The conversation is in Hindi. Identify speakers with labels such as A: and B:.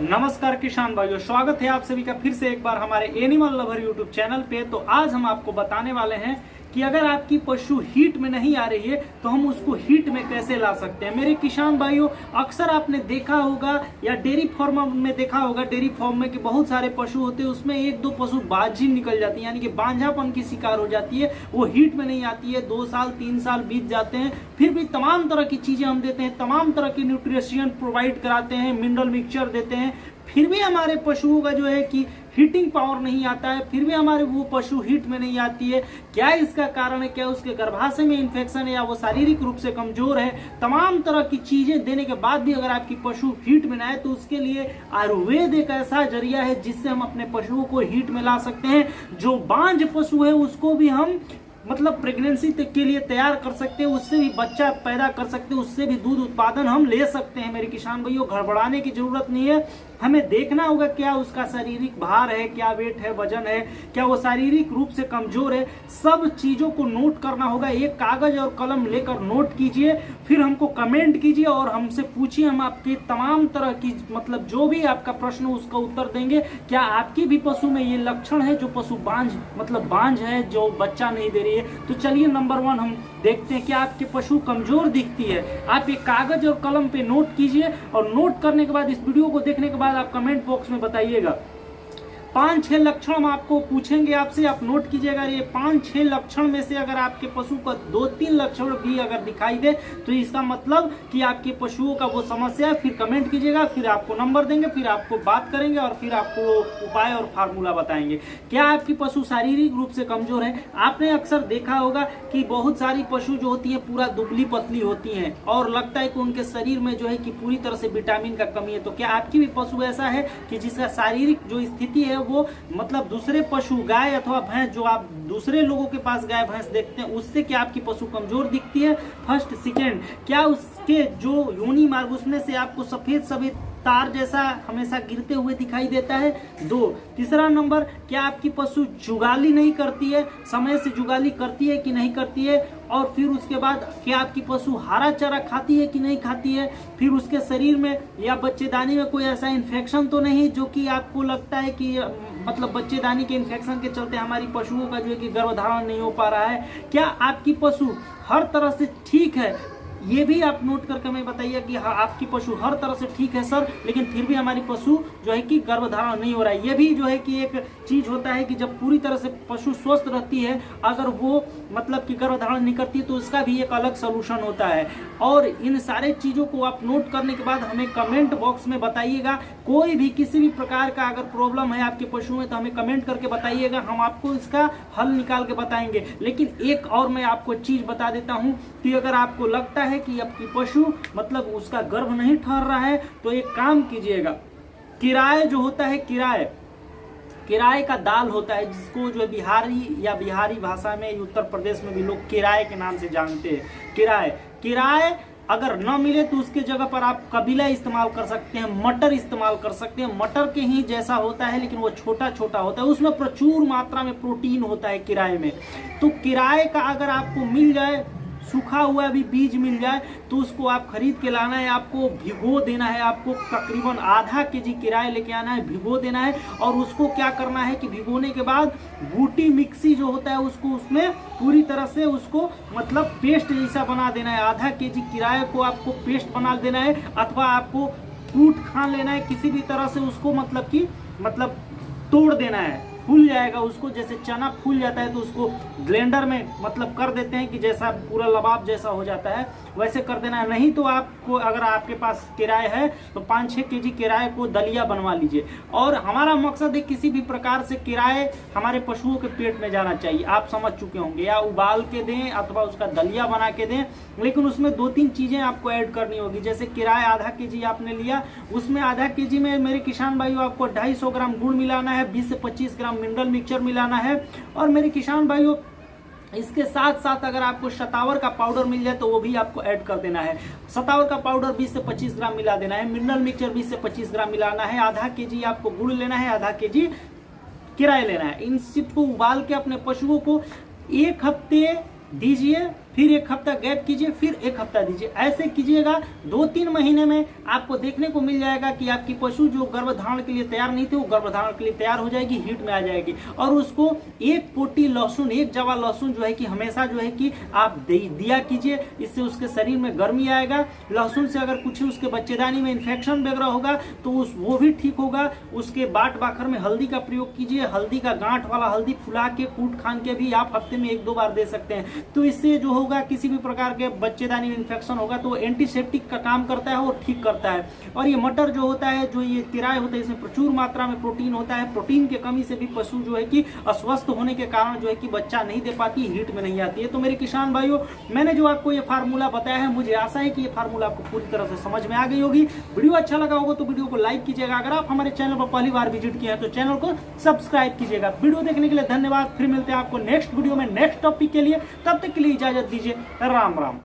A: नमस्कार किसान भाइयों, स्वागत है आप सभी का फिर से एक बार हमारे एनिमल लवर यूट्यूब चैनल पे। तो आज हम आपको बताने वाले हैं कि अगर आपकी पशु हीट में नहीं आ रही है तो हम उसको हीट में कैसे ला सकते हैं। मेरे किसान भाइयों, अक्सर आपने देखा होगा या डेयरी फार्म में देखा होगा, डेयरी फार्म में कि बहुत सारे पशु होते हैं, उसमें एक दो पशु बाजी निकल जाती है, यानी कि बांझापन की शिकार हो जाती है। वो हीट में नहीं आती है, 2 साल 3 साल बीत जाते हैं, फिर भी तमाम तरह की चीजें हम देते हैं, तमाम तरह की न्यूट्रिशन प्रोवाइड कराते हैं, मिनरल मिक्सचर देते हैं, फिर भी हमारे पशुओं का जो है कि हीटिंग पावर नहीं आता है, फिर भी हमारे वो पशु हीट में नहीं आती है। क्या इसका कारण है? क्या उसके गर्भाशय में इन्फेक्शन है या वो शारीरिक रूप से कमजोर है? तमाम तरह की चीजें देने के बाद भी अगर आपकी पशु हीट में ना आए तो उसके लिए आयुर्वेद एक ऐसा जरिया है जिससे हम अपने पशुओं को हीट में ला सकते हैं। जो बांझ पशु है उसको भी हम प्रेगनेंसी के लिए तैयार कर सकते हैं, उससे भी बच्चा पैदा कर सकते हैं, उससे भी दूध उत्पादन हम ले सकते हैं। मेरे किसान भाइयों, घबराने की जरूरत नहीं है। हमें देखना होगा क्या उसका शारीरिक भार है, क्या वेट है, वजन है, क्या वो शारीरिक रूप से कमजोर है, सब चीजों को नोट करना होगा। एक कागज और कलम लेकर नोट कीजिए, फिर हमको कमेंट कीजिए और हमसे पूछिए। हम आपके तमाम तरह की जो भी आपका प्रश्न उसका उत्तर देंगे। क्या आपकी भी पशु में ये लक्षण है, जो पशु बांझ है, जो बच्चा नहीं दे रही है? तो चलिए नंबर 1 हम देखते हैं कि आपके पशु कमजोर दिखती है। आप एक कागज और कलम पे नोट कीजिए और नोट करने के बाद इस वीडियो को देखने के बाद आप कमेंट बॉक्स में बताइएगा। 5-6 लक्षण हम आपको पूछेंगे आपसे, आप नोट कीजिएगा। ये 5-6 लक्षण में से अगर आपके पशु का 2-3 लक्षण भी अगर दिखाई दे तो इसका मतलब कि आपके पशुओं का वो समस्या है। फिर कमेंट कीजिएगा, फिर आपको नंबर देंगे, फिर आपको बात करेंगे और फिर आपको उपाय और फार्मूला बताएंगे। क्या आपकी पशु शारीरिक रूप से कमजोर है? आपने अक्सर देखा होगा कि बहुत सारी पशु जो होती है पूरा दुबली पतली होती हैं और लगता है कि उनके शरीर में जो है कि पूरी तरह से विटामिन का कमी है। तो क्या आपकी भी पशु ऐसा है कि जिसका शारीरिक जो स्थिति है वो दूसरे पशु गाय अथवा भैंस, जो आप दूसरे लोगों के पास गाय भैंस देखते हैं, उससे क्या आपकी पशु कमजोर दिखती है? फर्स्ट। सेकेंड, क्या उसके जो योनि मार्ग उसमें से आपको सफेद सफेद तार जैसा हमेशा गिरते हुए दिखाई देता है? 2। तीसरा नंबर, क्या आपकी पशु जुगाली नहीं करती है, समय से जुगाली करती है कि नहीं करती है? और फिर उसके बाद क्या आपकी पशु हरा चारा खाती है कि नहीं खाती है? फिर उसके शरीर में या बच्चेदानी में कोई ऐसा इन्फेक्शन तो नहीं जो कि आपको लगता है कि बच्चेदानी के इन्फेक्शन के चलते हमारी पशुओं का जो है कि गर्भधारण नहीं हो पा रहा है? क्या आपकी पशु हर तरह से ठीक है? ये भी आप नोट करके हमें बताइए कि हाँ, आपकी पशु हर तरह से ठीक है सर, लेकिन फिर भी हमारी पशु जो है कि गर्भधारण नहीं हो रहा है। ये भी जो है कि एक चीज होता है कि जब पूरी तरह से पशु स्वस्थ रहती है, अगर वो कि गर्भधारण नहीं करती तो उसका भी एक अलग सोल्यूशन होता है। और इन सारे चीजों को आप नोट करने के बाद हमें कमेंट बॉक्स में बताइएगा। कोई भी किसी भी प्रकार का अगर प्रॉब्लम है आपके पशु में तो हमें कमेंट करके बताइएगा, हम आपको इसका हल निकाल के बताएंगे। लेकिन एक और मैं आपको चीज बता देता हूँ कि अगर आपको लगता है कि आपकी पशु उसका गर्भ नहीं ठहर रहा है तो एक काम कीजिएगा। किराए जो होता है, किराए का दाल होता है, जिसको जो है बिहारी भाषा में, उत्तर प्रदेश में भी लोग किराए के नाम से जानते हैं। किराए अगर न मिले तो उसके जगह पर आप कबीला इस्तेमाल कर सकते हैं, मटर इस्तेमाल कर सकते हैं। मटर के ही जैसा होता है लेकिन वो छोटा छोटा होता है, उसमें प्रचुर मात्रा में प्रोटीन होता है किराए में। तो किराए का अगर आपको मिल जाए, सूखा हुआ भी बीज मिल जाए तो उसको आप खरीद के लाना है, आपको भिगो देना है। आपको तकरीबन आधा केजी किराए लेके आना है, भिगो देना है। और उसको क्या करना है कि भिगोने के बाद बूटी मिक्सी जो होता है उसको उसमें पूरी तरह से उसको पेस्ट जैसा बना देना है। आधा केजी किराए को आपको पेस्ट बना देना है, अथवा आपको कूट खान लेना है किसी भी तरह से, उसको तोड़ देना है। फूल जाएगा, उसको जैसे चना फूल जाता है तो उसको ब्लेंडर में कर देते हैं कि जैसा पूरा लबाब जैसा हो जाता है, वैसे कर देना है। नहीं तो आपको, अगर आपके पास किराए है तो 5-6 केजी किराए को दलिया बनवा लीजिए। और हमारा मकसद है किसी भी प्रकार से किराए हमारे पशुओं के पेट में जाना चाहिए, आप समझ चुके होंगे। या उबाल के दें अथवा उसका दलिया बना के दें, लेकिन उसमें 2-3 चीजें आपको ऐड करनी होगी। जैसे किराए आधा केजी आपने लिया, उसमें आधा केजी में मेरे किसान भाइयों आपको 250 ग्राम गुड़ मिलाना है, 20 से 25 ग्राम मिनरल मिक्सचर मिलाना है। और मेरे किसान भाइयों, इसके साथ साथ अगर आपको शतावर का पाउडर मिल जाए तो वो भी आपको ऐड कर देना है। शतावर का पाउडर 20 से 25 ग्राम मिला देना है, मिनरल मिक्सचर 20 से 25 ग्राम मिलाना है, आधा केजी आपको गुड़ लेना है, आधा केजी किराए लेना है। इन सब को उबाल के अपने पशुओं को 1 हफ्ते दीजिए। फिर 1 हफ्ता गैप कीजिए, फिर 1 हफ्ता दीजिए। ऐसे कीजिएगा 2-3 महीने में आपको देखने को मिल जाएगा कि आपकी पशु जो गर्भधारण के लिए तैयार नहीं थी वो गर्भधारण के लिए तैयार हो जाएगी, हीट में आ जाएगी। और उसको 1 पोटी लहसुन, 1 जवा लहसुन जो है कि हमेशा जो है कि आप दिया कीजिए, इससे उसके शरीर में गर्मी आएगा। लहसुन से अगर कुछ उसके बच्चेदानी में इन्फेक्शन वगैरह होगा तो वो भी ठीक होगा। उसके बाट बाखर में हल्दी का प्रयोग कीजिए, हल्दी का गांठ वाला हल्दी फुला के कूट खान के भी आप हफ्ते में 1-2 बार दे सकते हैं। तो इससे जो होगा किसी भी प्रकार के बच्चेदानी में इन्फेक्शन होगा तो एंटीसेप्टिक का काम करता है और ठीक करता है। और ये मटर जो होता है, जो ये किराए होता है, इसमें प्रचुर मात्रा में प्रोटीन होता है। प्रोटीन की कमी से भी पशु जो है कि अस्वस्थ होने के कारण जो है कि बच्चा नहीं दे पाती, हीट में नहीं आती है। तो मेरे किसान भाइयों, मैंने जो आपको ये फार्मूला बताया है, मुझे आशा है कि ये फार्मूला आपको पूरी तरह से समझ में आ गई होगी। वीडियो अच्छा लगा होगा तो वीडियो को लाइक कीजिएगा। अगर आप हमारे चैनल पर पहली बार विजिट किए हैं तो चैनल को सब्सक्राइब कीजिएगा। वीडियो देखने के लिए धन्यवाद। फिर मिलते हैं आपको नेक्स्ट वीडियो में नेक्स्ट टॉपिक के लिए। तब तक के लिए इजाजत दीजिए। राम राम।